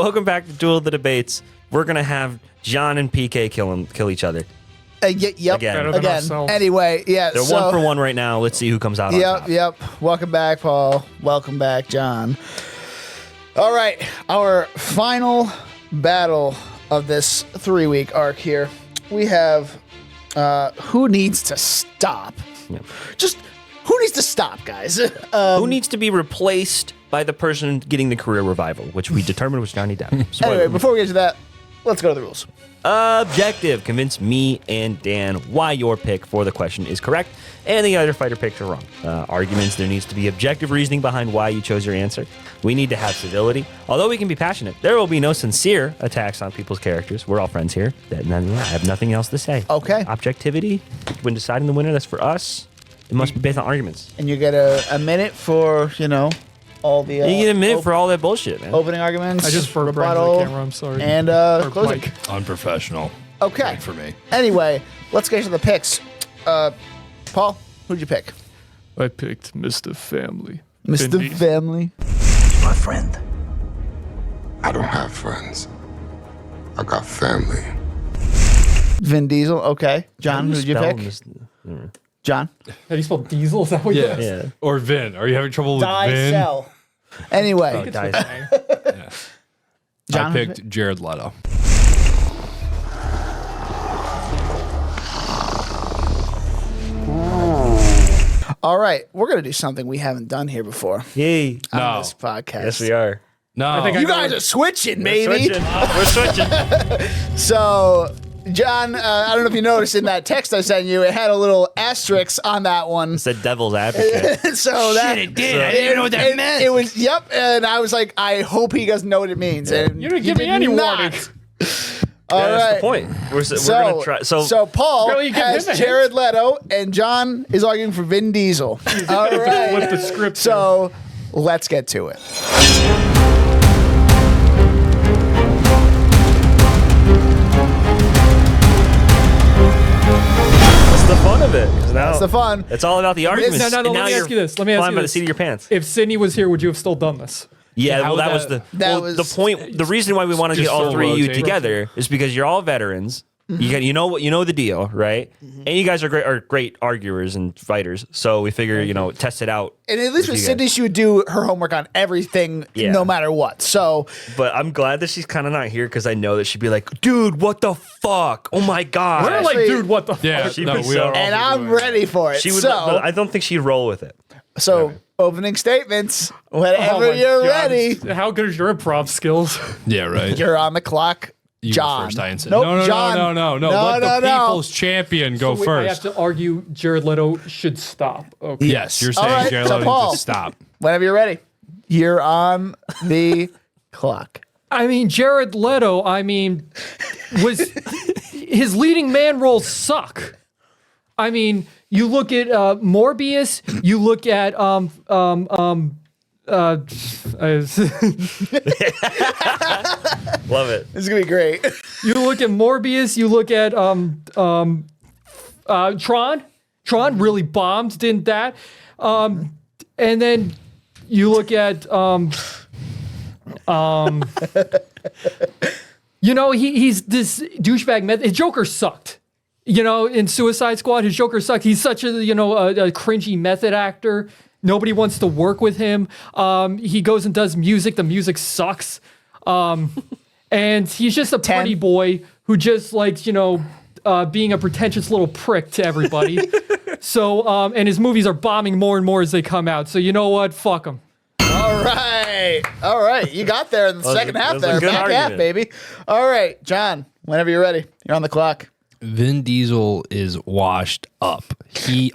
Welcome back to Duel the Debates. We're going to have John and PK kill each other. Yep. Again. Anyway, yeah. They're 1-for-1 right now. Let's see who comes out on top. Yep. Welcome back, Paul. Welcome back, John. All right. Our final battle of this 3-week arc here. We have who needs to stop? Yep. Just who needs to stop, guys? Who needs to be replaced by the person getting the career revival, which we determined was Johnny Depp. Anyway, before we get to that, let's go to the rules. Objective. Convince me and Dan why your pick for the question is correct and the other fighter picks are wrong. Arguments, there needs to be objective reasoning behind why you chose your answer. We need to have civility. Although we can be passionate, there will be no sincere attacks on people's characters. We're all friends here. I have nothing else to say. Okay. Objectivity, when deciding the winner, that's for us. It must be based on arguments. And you get a minute for, all the... you get a minute for all that bullshit, man. Opening arguments. I just burped right into the camera, I'm sorry. And closing. Mike. Unprofessional. Okay. Right for me. Anyway, let's get to the picks. Paul, who'd you pick? I picked Mr. Family. Mr. Family. My friend. I don't have friends. I got family. Vin Diesel. Okay. John, who'd you pick? John? How do you spell Diesel? Is that what you Yeah. Or Vin. Are you having trouble with Vin? Dicel. Anyway. Yeah. John, I picked Jared Leto. All right. We're going to do something we haven't done here before Yay. on this podcast. Yes, we are. No. I think You guys are switching, baby. We're switching. So, John, I don't know if you noticed in that text I sent you, it had a little asterisk on that one. It said devil's advocate. So that it did. I didn't know what that meant. It was, yep. And I was like, I hope he doesn't know what it means. And You didn't give me did any not. warning. All That's right. the point. We're going to try. So Paul Really, you give has him a Jared Leto, and John is arguing for Vin Diesel. All right. Flip the script. So let's get to it. That's the fun of it. That's the fun. It's all about the arguments. No, and let now me you're ask you this. Let me ask flying you by the this. seat of your pants. If Sydney was here, would you have still done this? Yeah, How well, that would was that- the point. The reason why we want to Just get all so three of you rotate. together is because you're all veterans. You know the deal, right? And you guys are great arguers and fighters. So we figure, test it out. And at least with you Sydney, she would do her homework on everything, Yeah. no matter what. So, But I'm glad that she's kind of not here because I know that she'd be like, dude, what the fuck? Oh my god. We're like, dude, what the Yeah. fuck? She No, would we so- are and also I'm doing ready for it. She would, so, but I don't think she'd roll with it. opening statements. Oh Whenever my you're God. ready, How good is your improv skills? Yeah, right. you're on the clock. You John. go first, I insist. Nope, no, John. no. No, Let the no. people's champion go Wait, I have first. to argue Jared Leto should stop. Okay. Yes, you're All saying right, Jared so Leto Paul. needs to stop. Whenever you're ready, you're on the clock. I mean, Jared Leto, was his leading man roles suck. I mean, you look at Morbius, you look at Love it. This is gonna be great. you look at Morbius, you look at Tron. Tron really bombed, didn't that? And then you look at he's this douchebag method. His Joker sucked. In Suicide Squad, his Joker sucked. He's such a cringy method actor. Nobody wants to work with him. He goes and does music. The music sucks. And he's just a pretty boy who just likes, being a pretentious little prick to everybody. So, and his movies are bombing more and more as they come out. So you know what? Fuck him. All right. You got there in the second half that was a there. good Back half, argument. baby. All right, John, whenever you're ready, you're on the clock. Vin Diesel is washed up.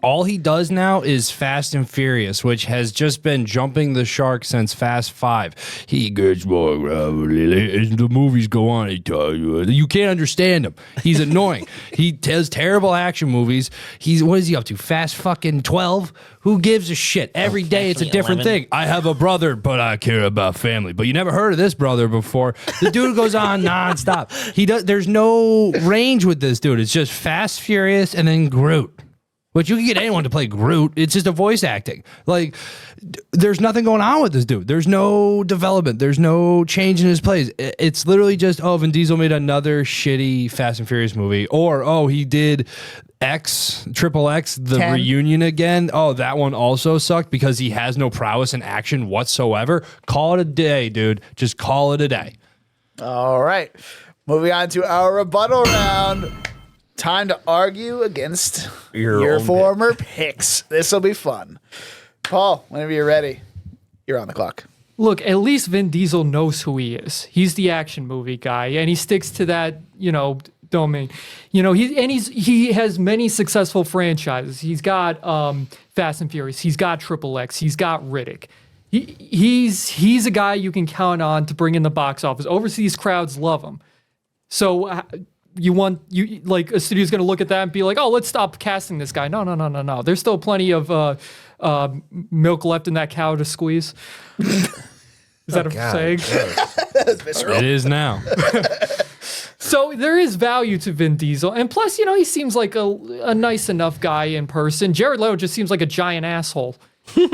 All he does now is Fast and Furious, which has just been jumping the shark since Fast 5. He gets more gravity as the movies go on. You can't understand him. He's annoying. He does terrible action movies. What is he up to? Fast fucking 12? Who gives a shit? Every day it's a different thing. I have a brother, but I care about family. But you never heard of this brother before. The dude goes on nonstop. There's no range with this dude. It's just Fast, Furious, and then Groot. But you can get anyone to play Groot. It's just a voice acting. Like, there's nothing going on with this dude. There's no development. There's no change in his plays. It's literally just, oh, Vin Diesel made another shitty Fast and Furious movie. Or, oh, he did Triple X, the 10. reunion again. Oh, that one also sucked because he has no prowess in action whatsoever. Call it a day, dude. Just call it a day. All right. Moving on to our rebuttal round. Time to argue against your own former picks. This will be fun. Paul, whenever you're ready, you're on the clock. Look, at least Vin Diesel knows who he is. He's the action movie guy, and he sticks to that, domain. He has many successful franchises. He's got Fast and Furious. He's got Triple X. He's got Riddick. He's a guy you can count on to bring in the box office. Overseas crowds love him. So a studio's going to look at that and be like, oh, let's stop casting this guy. No. There's still plenty of milk left in that cow to squeeze. Is that a saying? It is now. So there is value to Vin Diesel. And plus, he seems like a nice enough guy in person. Jared Leto just seems like a giant asshole.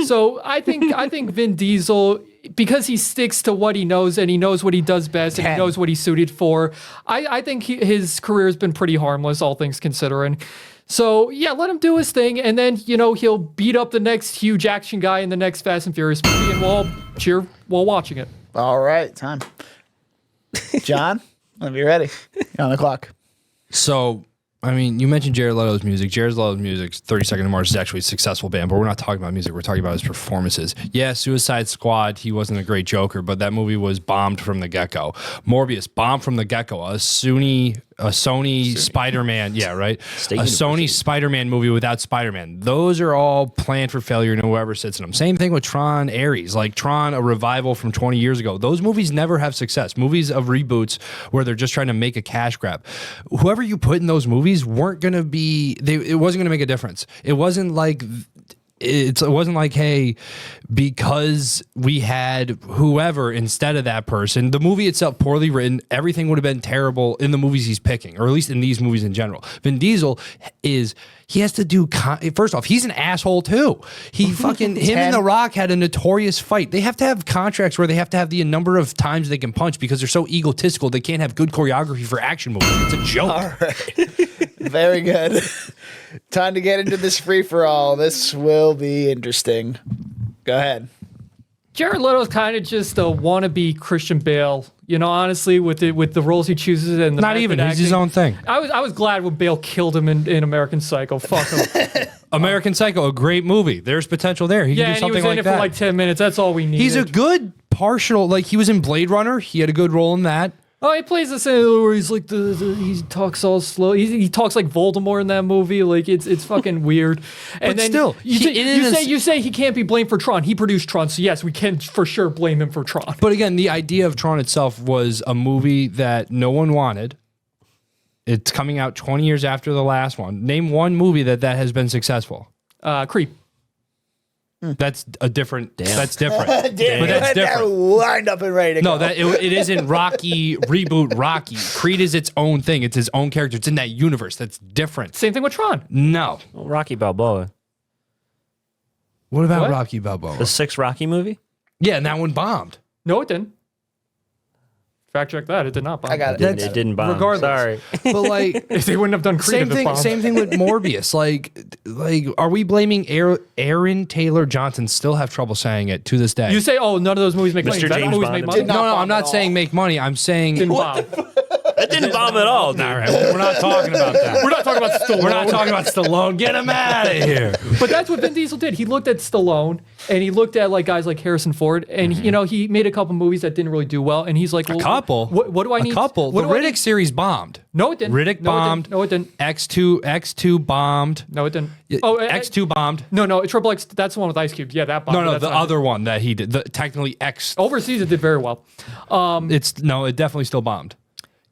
So I think Vin Diesel, because he sticks to what he knows and he knows what he does best and he knows what he's suited for, I think his career has been pretty harmless, all things considering. So yeah, let him do his thing, and then he'll beat up the next huge action guy in the next Fast and Furious movie, and we'll all cheer while watching it. All right, time. John, whenever you're ready, you're on the clock. So, I mean, you mentioned Jared Leto's music. Jared Leto's music, 32nd of March, is actually a successful band, but we're not talking about music. We're talking about his performances. Yeah, Suicide Squad, he wasn't a great Joker, but that movie was bombed from the get-go. Morbius, bombed from the get-go. A Sony Spider-Man, yeah, right? Sony Spider-Man movie without Spider-Man. Those are all planned for failure, and whoever sits in them. Same thing with Tron Ares. Like Tron, a revival from 20 years ago. Those movies never have success. Movies of reboots where they're just trying to make a cash grab. Whoever you put in those movies weren't going to be, it wasn't going to make a difference. It wasn't like, hey, because we had whoever instead of that person, the movie itself poorly written, everything would have been terrible in the movies he's picking, or at least in these movies in general. Vin Diesel he has to do, first off, he's an asshole too. Him and The Rock had a notorious fight. They have to have contracts where they have to have the number of times they can punch because they're so egotistical they can't have good choreography for action movies. It's a joke. All right. Very good. Time to get into this free-for-all. This will be interesting. Go ahead. Jared Leto's kind of just a wannabe Christian Bale, honestly, with the roles he chooses and the Not even, he's his own thing. I was glad when Bale killed him in American Psycho. Fuck him. American Psycho, a great movie. There's potential there. He can do and he something was like in it that. for like 10 minutes. That's all we needed. He's a good partial, like he was in Blade Runner. He had a good role in that. Oh, he plays the same where he's like he talks all slow. He talks like Voldemort in that movie. Like it's fucking weird. And But still, you say he can't be blamed for Tron. He produced Tron, so yes, we can for sure blame him for Tron. But again, the idea of Tron itself was a movie that no one wanted. It's coming out 20 years after the last one. Name one movie that has been successful. Creep. That's a different. That's different. Damn, but that's different. Lined up and ready to go. No, it isn't Rocky reboot Rocky. Creed is its own thing. It's his own character. It's in that universe. That's different. Same thing with Tron. No. Well, Rocky Balboa. What about What? Rocky Balboa? The 6th Rocky movie? Yeah, and that one bombed. No, it didn't. Fact check that. It did not bomb. I got it. It didn't bomb. Regardless. Sorry. But like, If they wouldn't have done Creed, same if it thing. bombed. Same thing with Morbius. Like, are we blaming Aaron Taylor Johnson? Still have trouble saying it to this day. You say, oh, none of those movies make money. Mr. That James movies Bond make himself. money. no, bomb I'm not at saying all. make money. I'm saying. Didn't bomb. It didn't bomb at all, dude. All right, well, we're not talking about that. We're not talking about Stallone. We're not talking about Stallone. Get him out of here. But that's what Vin Diesel did. He looked at Stallone and he looked at like guys like Harrison Ford, and he made a couple movies that didn't really do well. And he's like, well, Couple. What do I need? A couple. What The do I Riddick need? series bombed. No, it didn't. Riddick bombed. No, it didn't. X2 bombed. No, it didn't. Oh, X2 bombed. No, Triple X. That's the one with Ice Cube. Yeah, that bombed. No, That's the not- other one that he did. Technically X. Overseas, it did very well. It definitely still bombed.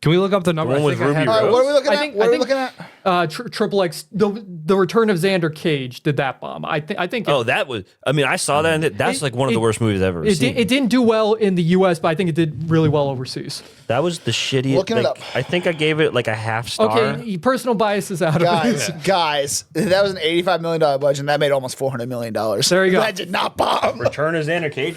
Can we look up the number? The one I with think I Ruby have- All right, Rose. what are we looking I at? think- What I are we think- looking at? Triple X, the Return of Xander Cage did that bomb. I think. Oh, that was. I mean, I saw that, and that's like one of the worst movies I've ever seen. It didn't do well in the U.S., but I think it did really well overseas. That was the shittiest. Looking it like, up. I think I gave it like a half star. Okay, personal bias is out of it. Guys, that was an $85 million budget, and that made almost $400 million. There you go. That did not bomb. Return of Xander Cage.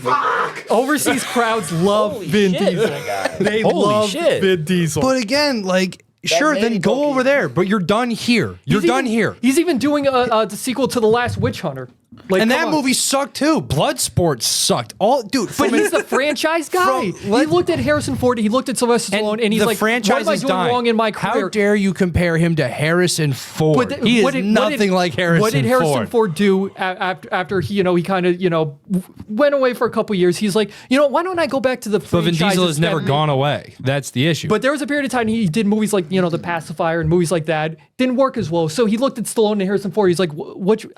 Overseas crowds love Vin shit, Diesel. my guy. They Holy love shit. Vin Diesel. But again, like, sure, then made go Loki. over there. But you're done here. You're He's done even- here. He's even doing the sequel to The Last Witch Hunter. Like, And come that on. movie sucked too. Bloodsport sucked. All dude. But he's the franchise guy. He looked at Harrison Ford, he looked at Sylvester Stallone, and he's the like, franchise what am I is doing dying. wrong in my How career? dare you compare him to Harrison Ford? He is nothing like Harrison Ford. What did Harrison Ford do after he, he kind of, went away for a couple years? He's like, why don't I go back to the But Vin franchises Diesel has never that- gone away. That's the issue. But there was a period of time he did movies like, The Pacifier and movies like that. Didn't work as well. So he looked at Stallone and Harrison Ford. He's like,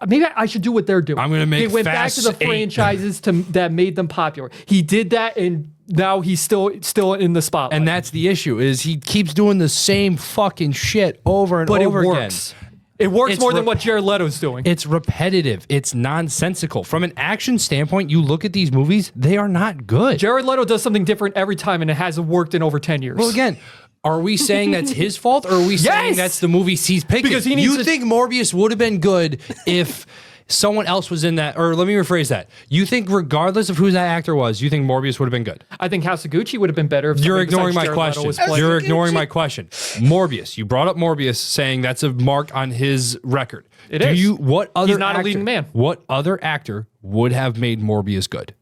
maybe I should do what they're doing. I'm gonna make He went back Fast to the 8. franchises that made them popular. He did that, and now he's still in the spotlight. and that's the issue is he keeps doing the same fucking shit over and but over it again. works. It works It's more than re- what Jared Leto's doing. It's repetitive. It's nonsensical. From an action standpoint, you look at these movies, they are not good. Jared Leto does something different every time, and it hasn't worked in over 10 years. Well, again, are we saying that's his fault, or are we saying Yes! that's the movies he's picking? Because he needs you to- think Morbius would have been good if someone else was in that? Or let me rephrase that. You think regardless of who that actor was, you think Morbius would have been good? I think House of Gucci would have been better if You're somebody ignoring besides my Jared Leto question. was playing. You're ignoring my question. Morbius. You brought up Morbius, saying that's a mark on his record. It is. What other He's not a actor- leading man. What other actor would have made Morbius good?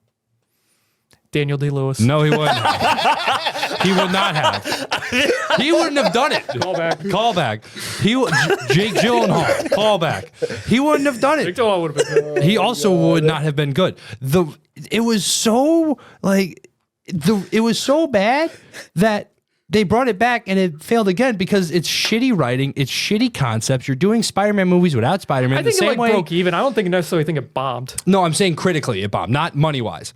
Daniel Day-Lewis. No, he wouldn't. He would not have. He wouldn't have done it. Call back. Jake Gyllenhaal. Call back. He wouldn't have done it. would have been good. He also would not have been good. It was so bad that they brought it back and it failed again because it's shitty writing, it's shitty concepts. You're doing Spider-Man movies without Spider-Man. I think the it same way. broke even. I don't necessarily think it bombed. No, I'm saying critically it bombed, not money-wise.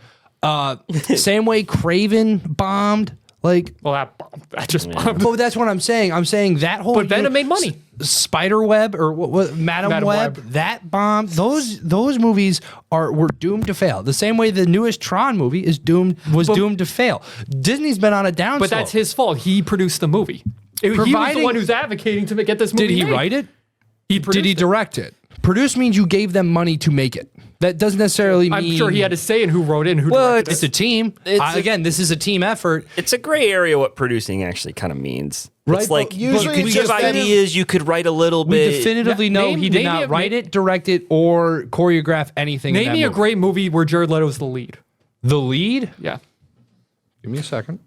Same way Craven bombed. Like, Well, that bombed. That just bombed. but that's what I'm saying. I'm saying that whole. But Venom made money. Spiderweb or what? Madam Madam Web. Web. That bomb. Those movies were doomed to fail. The same way the newest Tron movie was doomed to fail. Disney's been on a downslope. But that's his fault. He produced the movie. He was the Providing- one who's advocating to get this movie Did he made. write it? He Did he produced it. direct it? Produce means you gave them money to make it. That doesn't necessarily mean. I'm sure he had a say in who wrote it and who directed It's it. a team. Again, this is a team effort. It's a gray area what producing actually kind of means. Right, It's like but you usually could it's give just ideas, you could write a little We bit. definitively know name- he did name not me a- write it, direct it, or choreograph anything. in Name that me a movie. great movie where Jared Leto is the lead. The lead? Yeah. Give me a second.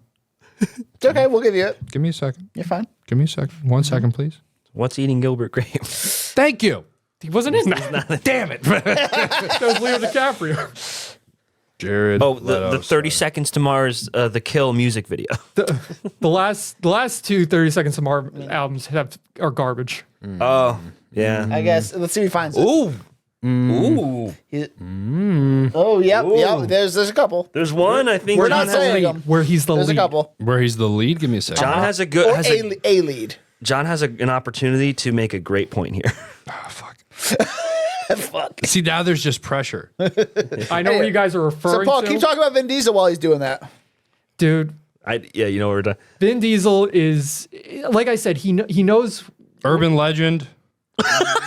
It's okay, we'll give you it. Give me a second. You're fine. Give me a second. 1 second, please. What's eating Gilbert Grape? Thank you. He wasn't in that. Damn it. That was Leo DiCaprio. Jared. Oh, the 30 Seconds to Mars, The Kill music video. The last two 30 Seconds to Mars albums are garbage. Oh, yeah. I guess. Let's see if he finds it. Ooh. Ooh. Oh, yep. There's a couple. There's one, I think. We're John not has, saying them. Where he's the There's lead. a couple. Where he's the lead? Give me a second. John has a good. Or Has a lead. John has an opportunity to make a great point here. Fuck. Fuck. See, now there's just pressure. I know what you guys are So, referring Paul, to. keep talking about Vin Diesel while he's doing that. Dude, Yeah, you know what we're done. Vin Diesel is, like I said, he knows. Urban legend.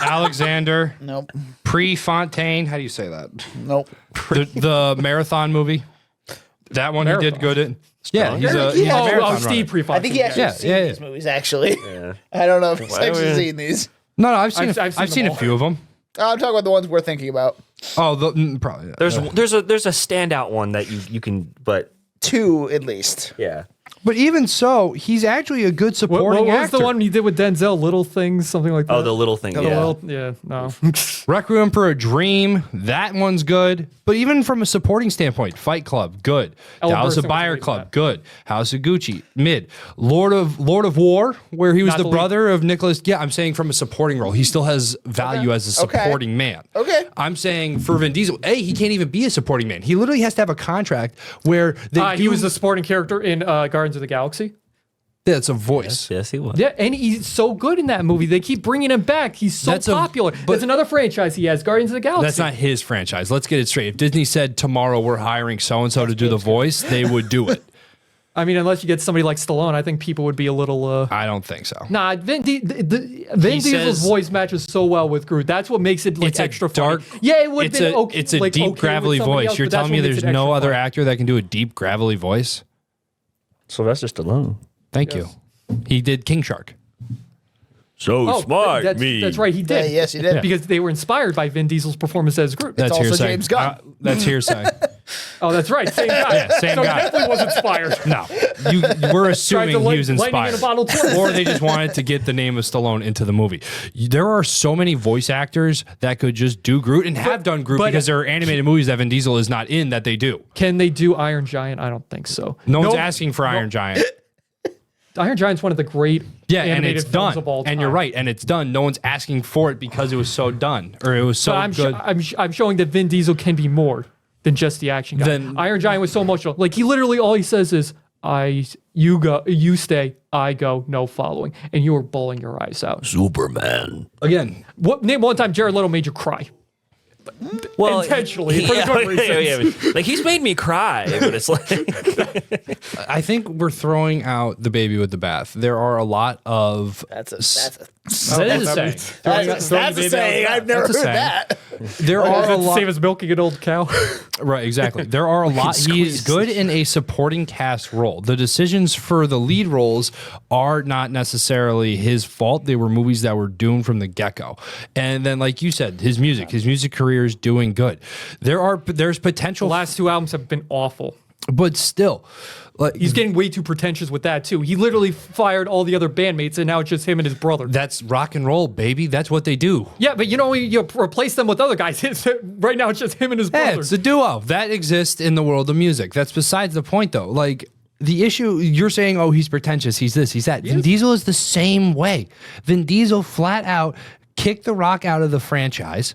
Alexander. Nope. Prefontaine. How do you say that? Nope. The marathon movie. That one he did Marathon. good in. Yeah, he's a Yeah. marathon Steve runner. Prefontaine. I think he actually Yeah, seen yeah, these movies, actually. I don't know if he's Why actually would- seen these. No, I've seen I've I've seen seen them a all. few of them. I'm talking about the ones we're thinking about. Oh, probably. Yeah. There's a standout one that you can, but Two, at least. yeah. But even so, he's actually a good What supporting was actor. the one he did with Denzel? Little Things, something like that. Oh, the little thing. Yeah. No. Requiem for a Dream, that one's good. But even from a supporting standpoint, Fight Club, good. Ellen Dallas Burstyn was Buyer great in Club, that. good. House of Gucci, mid. Lord of War, where he was Not the the lead. brother of Nicholas. Yeah, I'm saying from a supporting role, he still has value as a Okay. supporting man. Okay. I'm saying for Vin Diesel, he can't even be a supporting man. He literally has to have a contract where they He do- was the supporting character in Guardians of the Galaxy. That's a voice. Yes, he was. Yeah, and he's so good in that movie. They keep bringing him back. He's so popular. That's another franchise he has, Guardians of the Galaxy. That's not his franchise. Let's get it straight. If Disney said tomorrow we're hiring so-and-so to do the voice, they would do it. I mean, unless you get somebody like Stallone, I think people would be a little... I don't think so. Nah, Vin Diesel's voice matches so well with Groot. That's what makes it like extra dark. funny. Yeah, it would be okay. It's a like, deep, okay gravelly with somebody voice. else, You're but that's telling me what makes there's it no extra other funny. actor that can do a deep, gravelly voice? Sylvester Stallone. Thank you. He did King Shark. So smart, that's right, he did. yes, he did. Because they were inspired by Vin Diesel's performance as Groot. That's also hearsay. James Gunn. That's hearsay. Oh, that's right, same guy. Yeah, same so guy. he definitely was inspired. No, we're assuming he was lightning inspired, in a bottle twice. or they just wanted to get the name of Stallone into the movie. There are so many voice actors that could just do Groot and have done Groot but- because there are animated movies that Vin Diesel is not in that they do. Can they do Iron Giant? I don't think so. No one's asking for Iron Giant. Iron Giant's one of the great Yeah, and animated it's films done. of all time. And you're right, and it's done. No one's asking for it because it was so done or it was so But good. I'm showing that Vin Diesel can be more than just the action guy. Then- Iron Giant was so emotional. Like he literally all he says is, you go, you stay, I go, no following, and you were bawling your eyes out. Superman. Again, Name one time Jared Leto made you cry. Well, Intentionally, for the good reasons. like he's made me cry, but it's like I think we're throwing out the baby with the bath. There are a lot of That's a That is a saying. that's a saying. I've never heard That's a saying. that. there are a That's the lot. same as milking an old cow. Right, exactly. There are a lot. He is good in a supporting cast role. The decisions for the lead roles are not necessarily his fault. They were movies that were doomed from the get-go. And then, like you said, his music career is doing good. There's potential, The last two albums have been awful. but still, like, He's getting way too pretentious with that too. He literally fired all the other bandmates, and now it's just him and his brother. that's rock and roll, baby. That's what they do. Yeah, but you know, you replace them with other guys. Right now, it's just him and his brother. Yeah, it's a duo that exists in the world of music. That's besides the point, though. Like the issue, you're saying, oh, he's pretentious, he's this, he's that. Vin Diesel is the same way. Vin Diesel flat out kicked The Rock out of the franchise.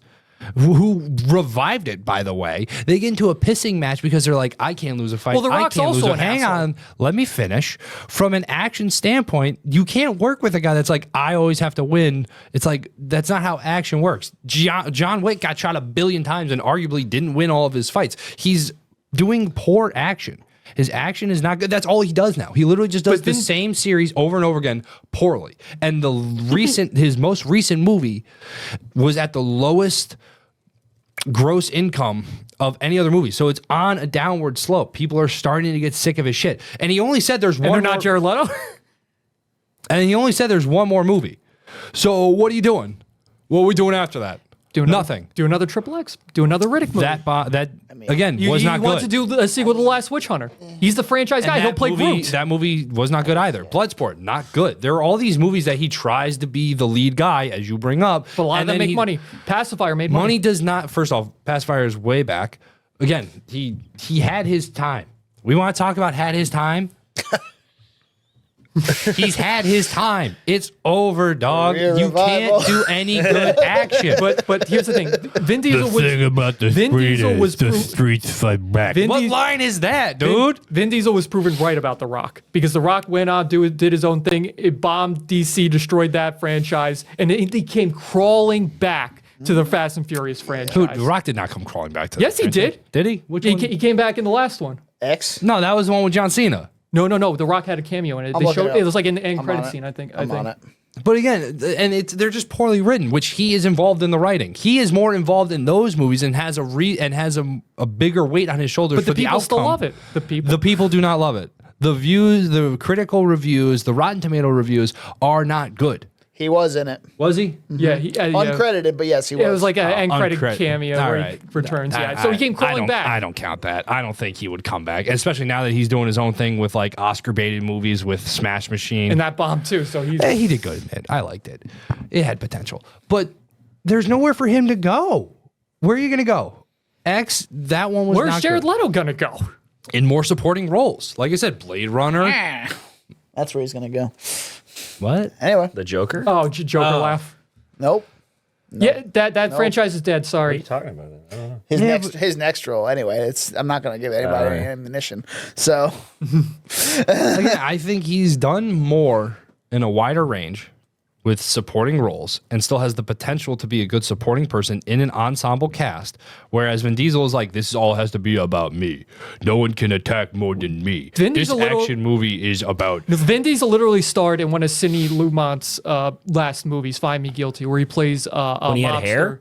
Who revived it, by the way. They get into a pissing match because they're like, I can't lose a fight. Well, The I Rock's can't also lose an Hang asshole. on, let me finish. From an action standpoint, you can't work with a guy that's like, I always have to win. It's like, that's not how action works. John Wick got shot 1 billion times and arguably didn't win all of his fights. He's doing poor action. His action is not good. That's all he does now. He literally just does the same series over and over again poorly. And his most recent movie was at the lowest gross income of any other movie. So it's on a downward slope. People are starting to get sick of his shit. And he only said there's and one they're more, not Jared Leto. and he only said there's one more movie. So what are you doing? What are we doing after that? Nothing. Do another Triple X. Do another Riddick movie. That again was not He good. wants to do a sequel to The Last Witch Hunter. He's the franchise guy. He'll play Groot. That movie was not good either. Bloodsport, not good. There are all these movies that he tries to be the lead guy, as you bring up. But a lot of and them then make money. Pacifier made money. Money does not. First off, Pacifier is way back. Again, he had his time. We want to talk about had his time. He's had his time. It's over, dog. Career You revival. can't do any good action. But here's the thing. Vin Diesel was about the Vin Diesel was streets fight back. Vin What Diesel- line is that, dude? Vin Diesel was proven right about The Rock because The Rock went on, did his own thing. It bombed DC, destroyed that franchise, and he came crawling back to the Fast and Furious franchise. Dude, The Rock did not come crawling back to Yes, that he franchise. did. Did he? Which He, one? he came back in the last one. X. No, that was the one with John Cena. No. The Rock had a cameo in it. I'm They looking showed it up. it was like in the end I'm credit on it. scene. I think. I'm on it. But again, and they're just poorly written, which he is involved in the writing. He is more involved in those movies and has a bigger weight on his shoulders But for the people outcome. still love it. The people. The people do not love it. The views, the critical reviews, the Rotten Tomato reviews are not good. He was in it. Was he? yeah. He, Uncredited, but yes, he was. It was like an end credit Uncredited. cameo All where right. he returns. I- Yeah. So he came I crawling don't- back. I don't count that. I don't think he would come back, especially now that he's doing his own thing with like Oscar baited movies with Smash Machine. And that bombed too. So he's. He did good in it. I liked it. It had potential. But there's nowhere for him to go. Where are you going to go? X, that one was Where's not Jared good. Leto gonna go? In more supporting roles. Like I said, Blade Runner. That's where he's gonna go. What? Anyway, the Joker. Oh, Joker laugh. nope. Yeah, that franchise is dead. Sorry. talking about it? I don't know. His next role, anyway. I'm not going to give anybody any ammunition. So, Again, I think he's done more in a wider range with supporting roles and still has the potential to be a good supporting person in an ensemble cast. Whereas Vin Diesel is like, this all has to be about me. No one can attack more than me. This action movie is about... Vin Diesel literally starred in one of Sidney Lumet's last movies, Find Me Guilty, where he plays a When he mobster. had hair?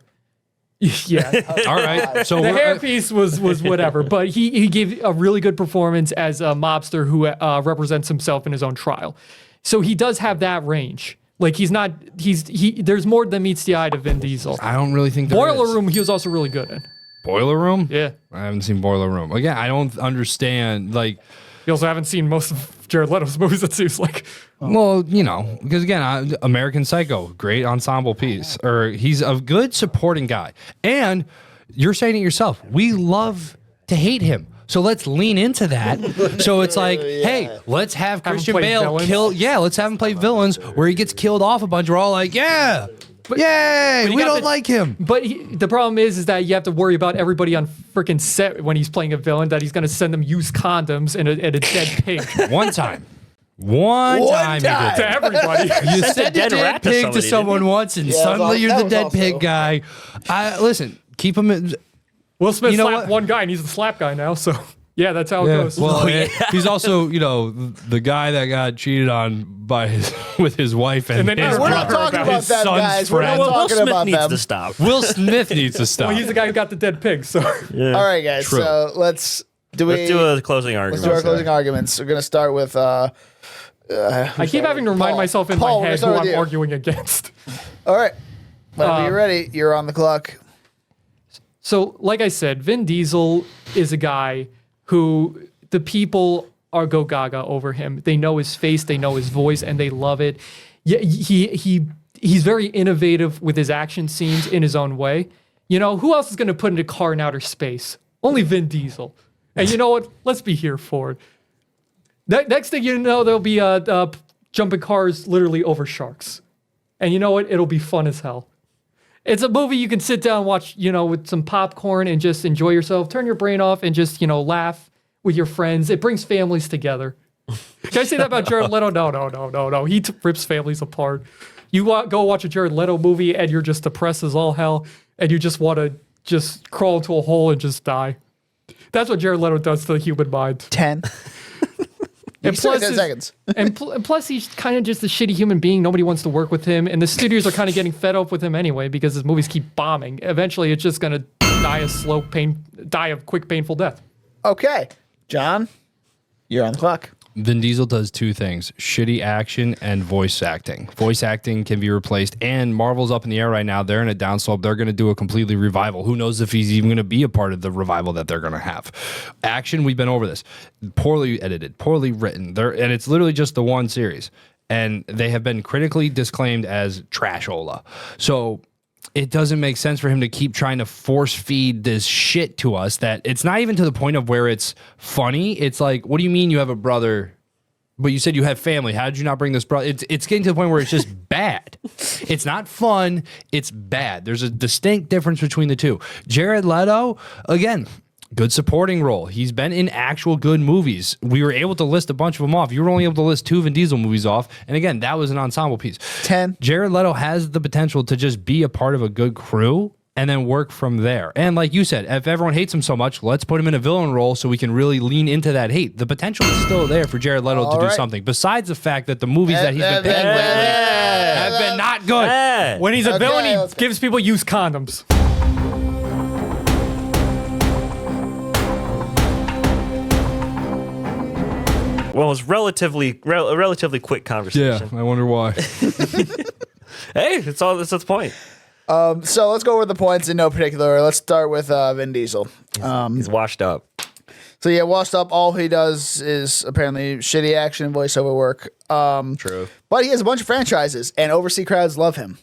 Yeah. All right. So The hairpiece was whatever, but he gave a really good performance as a mobster who represents himself in his own trial. So he does have that range. Like there's more than meets the eye to Vin Diesel. I don't really think there Boiler is. Room, he was also really good in. Boiler Room? Yeah. I haven't seen Boiler Room. Again, I don't understand, like... You also haven't seen most of Jared Leto's movies, it seems like. Well, you know, because again, American Psycho, great ensemble piece. Or he's a good supporting guy. And you're saying it yourself. We love to hate him. So let's lean into that. So it's like, hey, let's have Christian play Bale villains. kill. Yeah, let's have him play villains where he gets killed off a bunch. We're all like, yeah, yay, you we got don't the- like him. But the problem is that you have to worry about everybody on freaking set when he's playing a villain, that he's going to send them used condoms and a dead pig One time. One time he time. did. to everybody. You Sent a sent a dead dead rat to pig somebody, to someone once, and suddenly that you're the was dead also- pig guy. Listen, keep him in. Will Smith You know slapped what? one guy and he's the slap guy now, so yeah, that's how it goes. Well, he's also, you know, the guy that got cheated on by with his wife and, And then his We're not brother, talking about his that, son's guys. We're not friend. Will talking Smith about needs them. to stop. Will Smith needs to stop. Well, he's the guy who got the dead pig, so. all right, guys. True. So let's do a closing Let's argument. do our closing arguments. We're going to start with. I keep having to remind Paul. myself in Paul, my we're head gonna who start with I'm you. arguing against. All right. Whenever you're ready, you're on the clock. So, like I said, Vin Diesel is a guy who the people are go gaga over him. They know his face, they know his voice, and they love it. Yeah, he's very innovative with his action scenes in his own way. You know, who else is going to put in a car in outer space? Only Vin Diesel. And you know what? Let's be here for it. Next thing you know, there'll be jumping cars literally over sharks. And you know what? It'll be fun as hell. It's a movie you can sit down and watch, you know, with some popcorn and just enjoy yourself. Turn your brain off and just, you know, laugh with your friends. It brings families together. Can I say that about Jared Leto? No. He rips families apart. You go watch a Jared Leto movie and you're just depressed as all hell and you just want to just crawl into a hole and just die. That's what Jared Leto does to the human mind. 10. And still got 10 is- seconds. and plus, he's kind of just a shitty human being. Nobody wants to work with him, and the studios are kind of getting fed up with him anyway because his movies keep bombing. Eventually, it's just gonna die a quick, painful death. Okay. John, you're on the clock. Vin Diesel does two things: shitty action and voice acting. Voice acting can be replaced, and Marvel's up in the air right now. They're in a downslope. They're going to do a completely revival. Who knows if he's even going to be a part of the revival that they're going to have? Action, we've been over this. Poorly edited, poorly written. And it's literally just the one series, and they have been critically disclaimed as trashola. So it doesn't make sense for him to keep trying to force feed this shit to us that it's not even to the point of where it's funny. It's like, what do you mean you have a brother, but you said you have family? How did you not bring this brother? It's getting to the point where it's just bad. It's not fun. It's bad. There's a distinct difference between the two. Jared Leto, again, good supporting role. He's been in actual good movies. We were able to list a bunch of them off. You were only able to list 2 Vin Diesel movies off. And again, that was an ensemble piece. 10. Jared Leto has the potential to just be a part of a good crew and then work from there. And like you said, if everyone hates him so much, let's put him in a villain role so we can really lean into that hate. The potential is still there for Jared Leto to do right. something, besides the fact that the movies that he's been picking lately have been not good. Hey. When he's a Okay, villain, let's he go. gives people used condoms. Well, it was a relatively quick conversation. I wonder why. Hey, that's the point. So let's go over the points in no particular. Let's start with Vin Diesel. He's washed up. So yeah, washed up. All he does is apparently shitty action and voiceover work. True. But he has a bunch of franchises, and overseas crowds love him.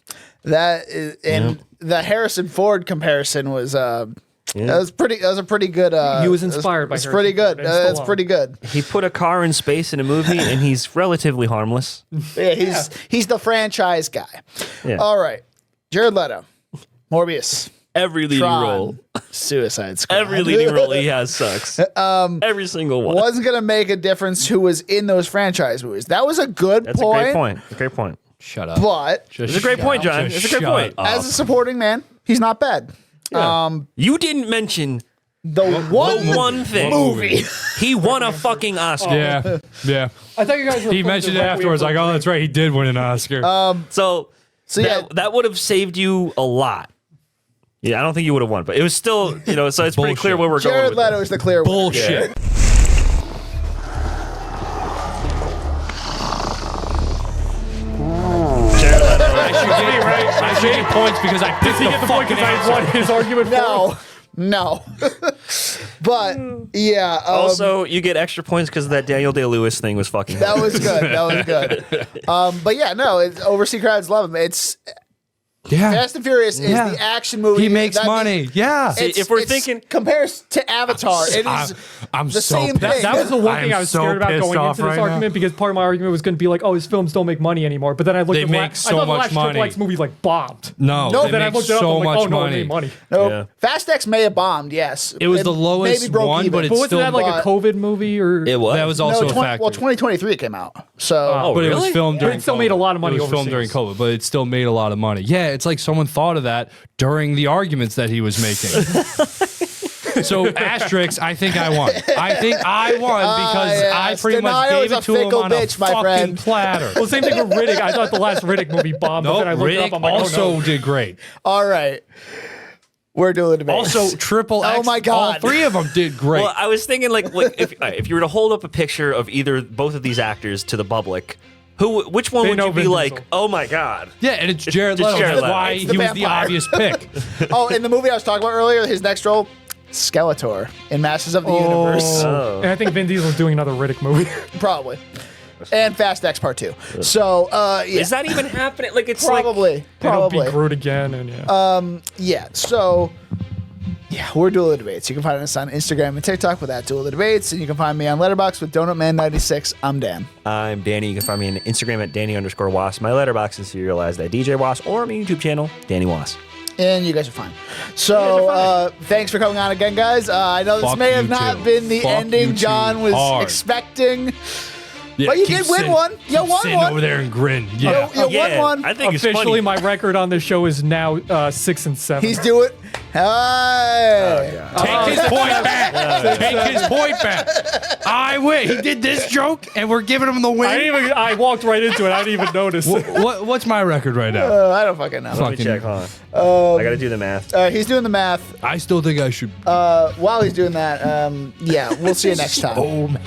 That is, and the Harrison Ford comparison was that was a pretty good. He was inspired by It's Harrison pretty good. Ford and That's Stallone. pretty good. He put a car in space in a movie, and he's relatively harmless. Yeah, he's the franchise guy. Yeah. All right, Jared Leto. Morbius. Every leading Tron. role. Suicide Squad. Every leading role he has sucks. Every single one. Wasn't going to make a difference who was in those franchise movies. That was a good That's point. a great point. A great point. Shut up. But Just It's a great shut point, up. John. Just It's a great shut point. up. as a supporting man, he's not bad. You didn't mention The one thing. movie. He won a fucking Oscar. Yeah, yeah. I thought you guys were. He mentioned it afterwards, like, oh, that's right, he did win an Oscar. So yeah. that would have saved you a lot. Yeah, I don't think you would have won, but it was still, so it's pretty clear where we're going Jared with Leto this. is the clear winner. Bullshit. Jared Leto. I should get points because I picked the fucking answer. won his argument. No. But, yeah. Also, you get extra points because that Daniel Day-Lewis thing was fucking that was good. That was good. But yeah, no, overseas crowds love him. It's Yeah. Fast and Furious is Yeah. the action movie. He makes that- money. Yeah. if we're thinking- compares to Avatar, it is I'm the so same pissed. thing. That was the one I thing am I was so scared about pissed going off into this right argument because part of my argument was going to be like, oh, his films don't make money anymore. But then I looked They at make I so thought the much last Triple money. X movie like bombed. No, No, they Then I make looked it up. so I'm like, much oh no, it money. made money. Nope. Yeah. Fast X may have bombed, yes. It was the lowest maybe broke one, even. but it's But wasn't still that like a COVID movie or? It was. That was also no, a factor. well, 2023 it came out. So Oh, but it was really? filmed But it during still COVID. made a lot of money It was filmed during overseas. COVID, but it still made a lot of money. Yeah, it's like someone thought of that during the arguments that he was making. So asterisk, I think I won. I think I won because yes. I pretty much Denial gave is it a to him fickle on bitch, a my fucking friend. platter. Well, same thing with Riddick. I thought the last Riddick movie bombed. But Nope, then I looked it Riddick up. I'm like, also oh, no. did great. all right, we're doing the debate. Also, Triple X. Oh my God. All three of them did great. Well, I was thinking like if you were to hold up a picture of both of these actors to the public, which one They would know you be Vin like, Diesel. oh my god? yeah, and it's Jared It's Leto. Jared That's Leto. why It's he the was the vampire. obvious pick. Oh, in the movie I was talking about earlier, his next role, Skeletor in Masters of the Universe, Oh. And I think Vin Diesel's doing another Riddick movie. probably, and Fast X Part 2. So, yeah, Is that even happening? Like it's probably, It'll be probably, Groot again, and yeah. yeah. So, yeah, we're Duel of Debates. You can find us on Instagram and TikTok with @Duel of Debates, and you can find me on Letterboxd with DonutMan96. I'm Dan. I'm Danny. You can find me on Instagram at Danny_Was. My letterbox is serialized at DJ Was, or my YouTube channel, Danny Was. And you guys are fine. So, thanks for coming on again, guys. I know this Fuck may have you not too. been the Fuck ending you too John was hard. expecting. Yeah, But you keep did win sitting- one. You keep won sitting one. over there and grin. Yeah. You won one. I think it's Officially, funny. my record on this show is now 6 and 7. He's doing. Hey. Take his point back. Take his point back. I win. He did this joke, and we're giving him the win. I walked right into it. I didn't even notice. What's my record right now? I don't fucking know. Let me Fucking- check. Hold on. I got to do the math. He's doing the math. I still think I should. While he's doing that, yeah, we'll see you next time. Oh man.